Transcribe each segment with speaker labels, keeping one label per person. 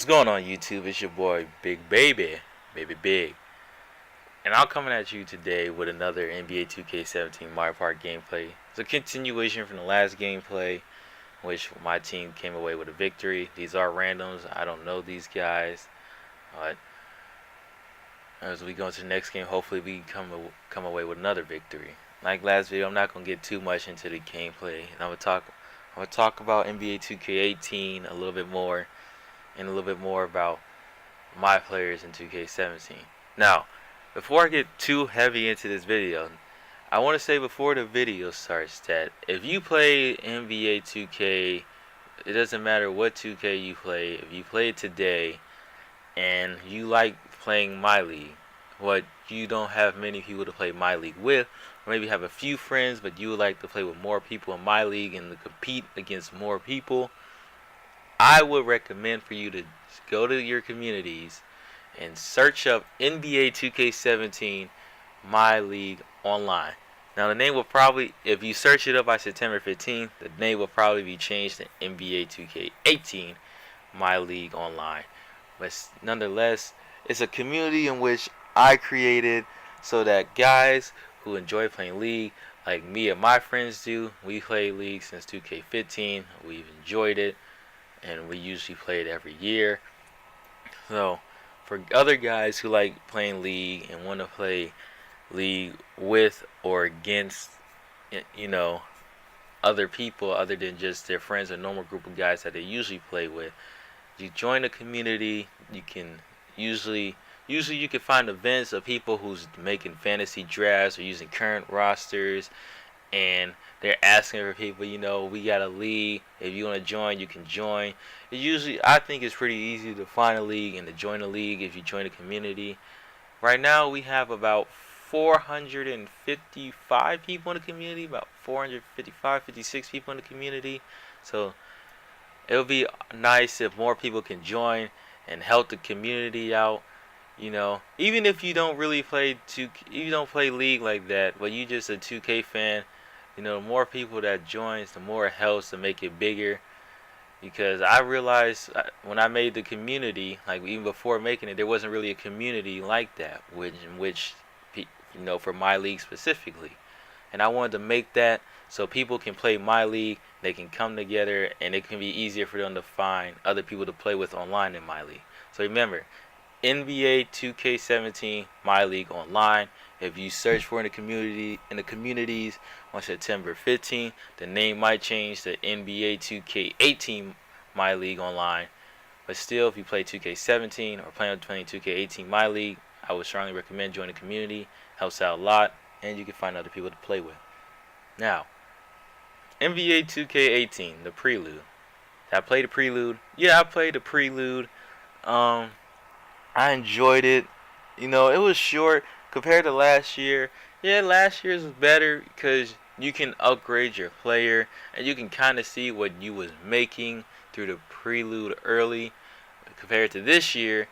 Speaker 1: What's going on YouTube? It's your boy Big Baby, Baby Big. And I'm coming at you today with another NBA 2K17 Mypark gameplay. It's a continuation from the last gameplay, which my team came away with a victory. These are randoms. I don't know these guys. But as we go into the next game, hopefully we come away with another victory. Like last video, I'm not gonna get too much into the gameplay. I'm gonna talk about NBA 2K18 a little bit more, and a little bit more about my players in 2K17. Now, before I get too heavy into this video, I want to say before the video starts that if you play NBA 2K, it doesn't matter what 2K you play, if you play it today and you like playing My League, but you don't have many people to play My League with, or maybe have a few friends but you would like to play with more people in My League and to compete against more people, I would recommend for you to go to your communities and search up NBA 2K17 My League Online. Now the name will probably, if you search it up by September 15th, the name will probably be changed to NBA 2K18 My League Online. But nonetheless, it's a community in which I created so that guys who enjoy playing League, like me and my friends do, we play League since 2K15, we've enjoyed it, and we usually play it every year. So for other guys who like playing League and want to play League with or against, other people other than just their friends, a normal group of guys that they usually play with, you join a community. You can usually you can find events of people who's making fantasy drafts or using current rosters, and they're asking for people, we got a league. If you want to join, you can join. I think it's pretty easy to find a league and to join a league if you join a community. Right now, we have about 455 people in the community, about 455, 56 people in the community. So it would be nice if more people can join and help the community out. Even if you don't really you don't play League like that, but you just a 2K fan, the more people that joins, the more it helps to make it bigger. Because I realized when I made the community, like even before making it, there wasn't really a community like that, for My League specifically. And I wanted to make that so people can play My League, they can come together, and it can be easier for them to find other people to play with online in My League. So remember, NBA 2K17 My League Online. If you search for in the communities on September 15th, the name might change to NBA 2K18 My League Online. But still, if you play 2K17 or plan on playing 2K18 My League, I would strongly recommend joining the community. Helps out a lot, and you can find other people to play with. Now, NBA 2K18, the Prelude. Did I play the Prelude? Yeah, I played the Prelude. I enjoyed it. It was short compared to last year. Yeah, last year's was better because you can upgrade your player and you can kind of see what you was making through the Prelude early. Compared to this year,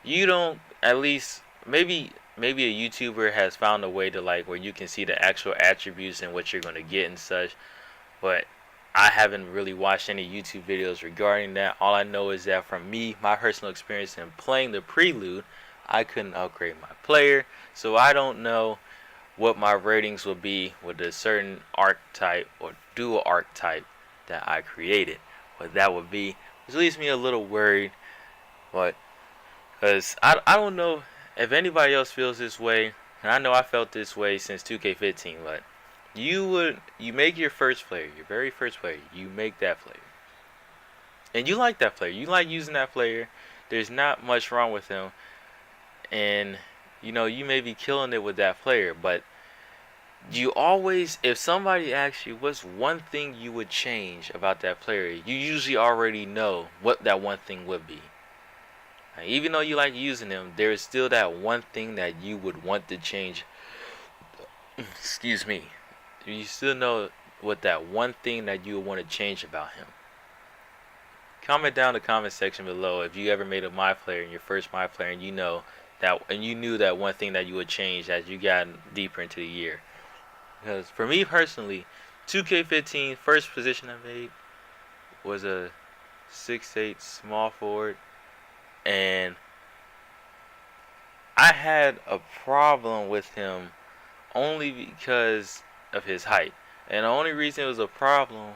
Speaker 1: you don't. At least maybe a YouTuber has found a way to where you can see the actual attributes and what you're gonna get and such. But I haven't really watched any YouTube videos regarding that. All I know is that from me, my personal experience in playing the Prelude, I couldn't upgrade my player, so I don't know what my ratings will be with a certain archetype or dual archetype that I created. What that would be, which leaves me a little worried, but because I don't know if anybody else feels this way, and I know I felt this way since 2K15, but you make your first player, your very first player, you make that player. And you like that player. You like using that player. There's not much wrong with him. And, you may be killing it with that player. But you always, if somebody asks you what's one thing you would change about that player, you usually already know what that one thing would be. Even though you like using him, there is still that one thing that you would want to change. Excuse me. You still know what that one thing that you would want to change about him. Comment down in the comment section below if you ever made a My Player in your first My Player and you knew that one thing that you would change as you got deeper into the year. Because for me personally, 2K15 first position I made was a 6'8" small forward. And I had a problem with him only because of his height. And the only reason it was a problem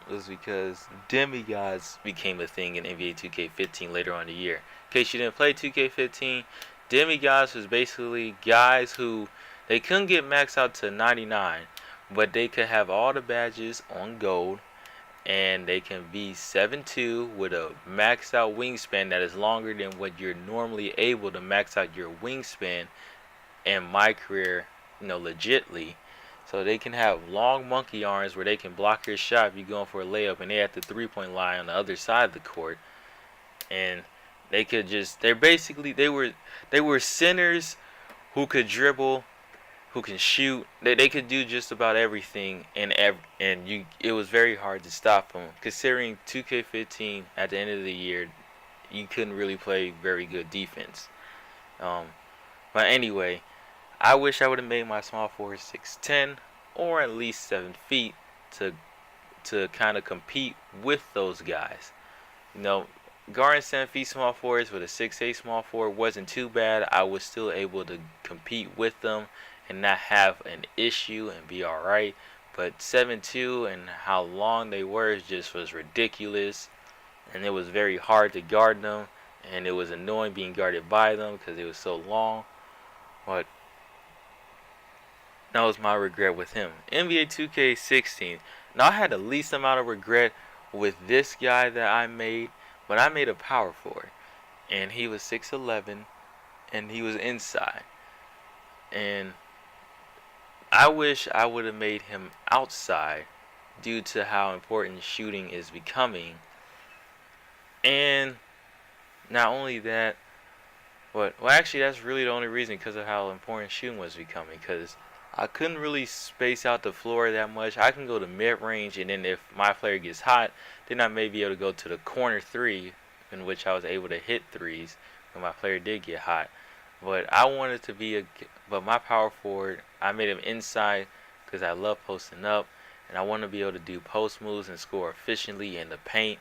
Speaker 1: was because demigods became a thing in NBA 2K15 later on in the year. In case you didn't play 2K15, demigods was basically guys who they couldn't get maxed out to 99, but they could have all the badges on gold, and they can be 7'2" with a maxed out wingspan that is longer than what you're normally able to max out your wingspan in my career, legitly. So they can have long monkey arms where they can block your shot if you're going for a layup and they at the 3-point line on the other side of the court. And they could just they were centers who could dribble, who can shoot. They could do just about everything, and it was very hard to stop them. Considering 2K15 at the end of the year, you couldn't really play very good defense. But anyway, I wish I would have made my small forward 6'10" or at least 7 feet to kind of compete with those guys. Guarding 7 feet small forwards with a 6'8" small forward wasn't too bad. I was still able to compete with them and not have an issue and be alright. But 7'2" and how long they were just was ridiculous. And it was very hard to guard them. And it was annoying being guarded by them because it was so long. But that was my regret with him. NBA 2K16. Now I had the least amount of regret with this guy that I made. But I made a power forward. And he was 6'11". And he was inside. And I wish I would have made him outside due to how important shooting is becoming. And not only that, but actually that's really the only reason, because of how important shooting was becoming. Because I couldn't really space out the floor that much. I can go to mid-range, and then if my player gets hot, then I may be able to go to the corner three, in which I was able to hit threes when my player did get hot. But I wanted to be but my power forward, I made him inside because I love posting up, and I want to be able to do post moves and score efficiently in the paint,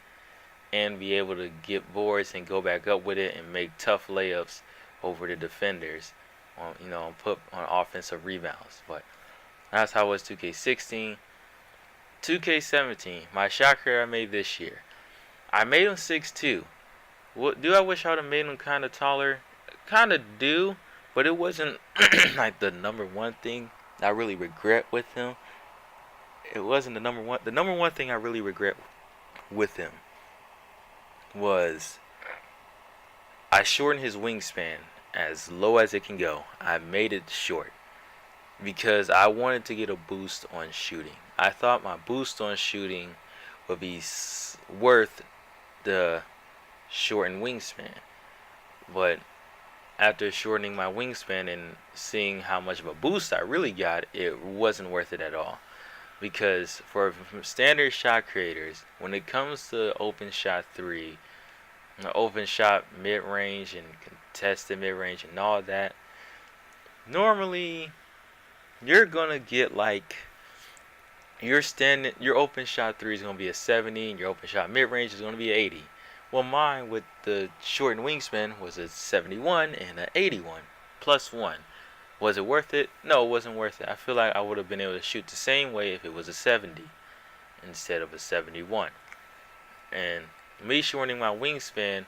Speaker 1: and be able to get boards and go back up with it and make tough layups over the defenders put on offensive rebounds. But that's how it was 2K16. 2K17, my shot career I made this year. I made him 6'2". Do I wish I would have made him kind of taller? Kind of do, but it wasn't like the number one thing I really regret with him. It wasn't the number one. The number one thing I really regret with him was I shortened his wingspan as low as it can go. I made it short because I wanted to get a boost on shooting. I thought my boost on shooting would be worth the shortened wingspan. But after shortening my wingspan and seeing how much of a boost I really got, it wasn't worth it at all. Because for standard shot creators, when it comes to open shot three, open shot mid-range and contested mid-range and all that, normally you're gonna get like your open shot three is gonna be a 70, and your open shot mid-range is gonna be an 80. Well, mine with the shortened wingspan was a 71 and an 81 plus 1. Was it worth it? No, it wasn't worth it. I feel like I would have been able to shoot the same way if it was a 70 instead of a 71. And me shortening my wingspan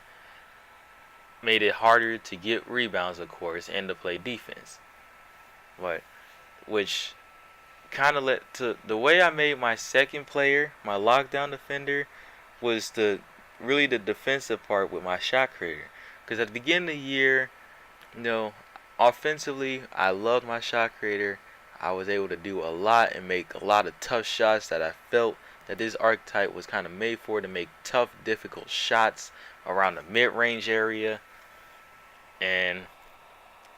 Speaker 1: made it harder to get rebounds, of course, and to play defense. But which kind of led to the way I made my second player, my lockdown defender, was the defensive part with my shot creator. Because at the beginning of the year, offensively, I loved my shot creator. I was able to do a lot and make a lot of tough shots that I felt that this archetype was kind of made for, to make tough, difficult shots around the mid-range area. And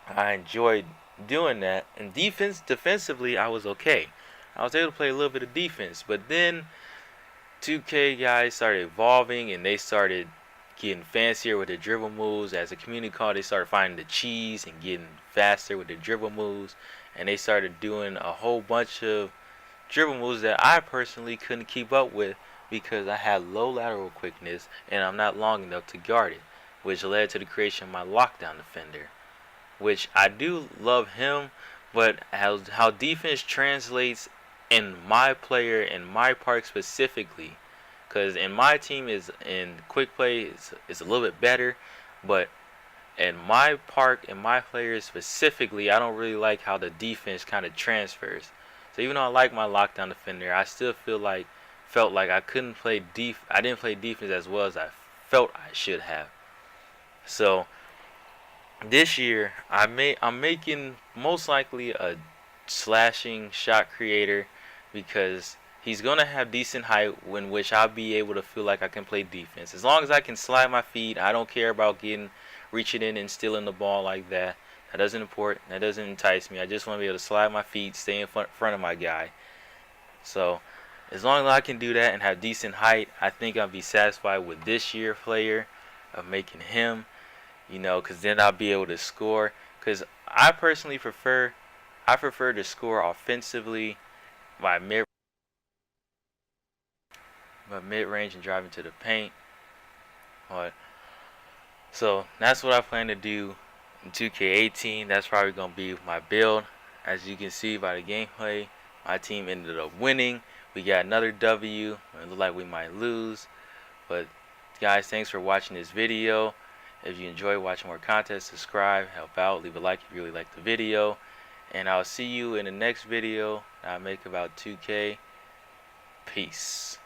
Speaker 1: I enjoyed doing that. And defensively, I was okay. I was able to play a little bit of defense. But then 2K guys started evolving, and they started getting fancier with their dribble moves. As a community call, they started finding the cheese and getting faster with their dribble moves. And they started doing a whole bunch of dribble moves that I personally couldn't keep up with because I had low lateral quickness and I'm not long enough to guard it. which led to the creation of my lockdown defender, which I do love him, but how defense translates in my player in Mypark specifically, because in my team is in quick play is a little bit better, but in Mypark and my players specifically, I don't really like how the defense kind of transfers. So even though I like my lockdown defender, I still felt like I didn't play defense as well as I felt I should have. So this year I'm making most likely a slashing shot creator, because he's gonna have decent height in which I'll be able to feel like I can play defense. As long as I can slide my feet, I don't care about reaching in and stealing the ball like that. That doesn't entice me. I just want to be able to slide my feet, stay in front of my guy. So as long as I can do that and have decent height, I think I'll be satisfied with this year player of making him, because then I'll be able to score. Because I personally prefer to score offensively by mid-range and driving to the paint. So that's what I plan to do in 2K18. That's probably going to be my build. As you can see by the gameplay, my team ended up winning. We got another W. It looked like we might lose. But guys, thanks for watching this video. If you enjoy watching more content, subscribe, help out, leave a like if you really like the video. And I'll see you in the next video I make about 2K. Peace.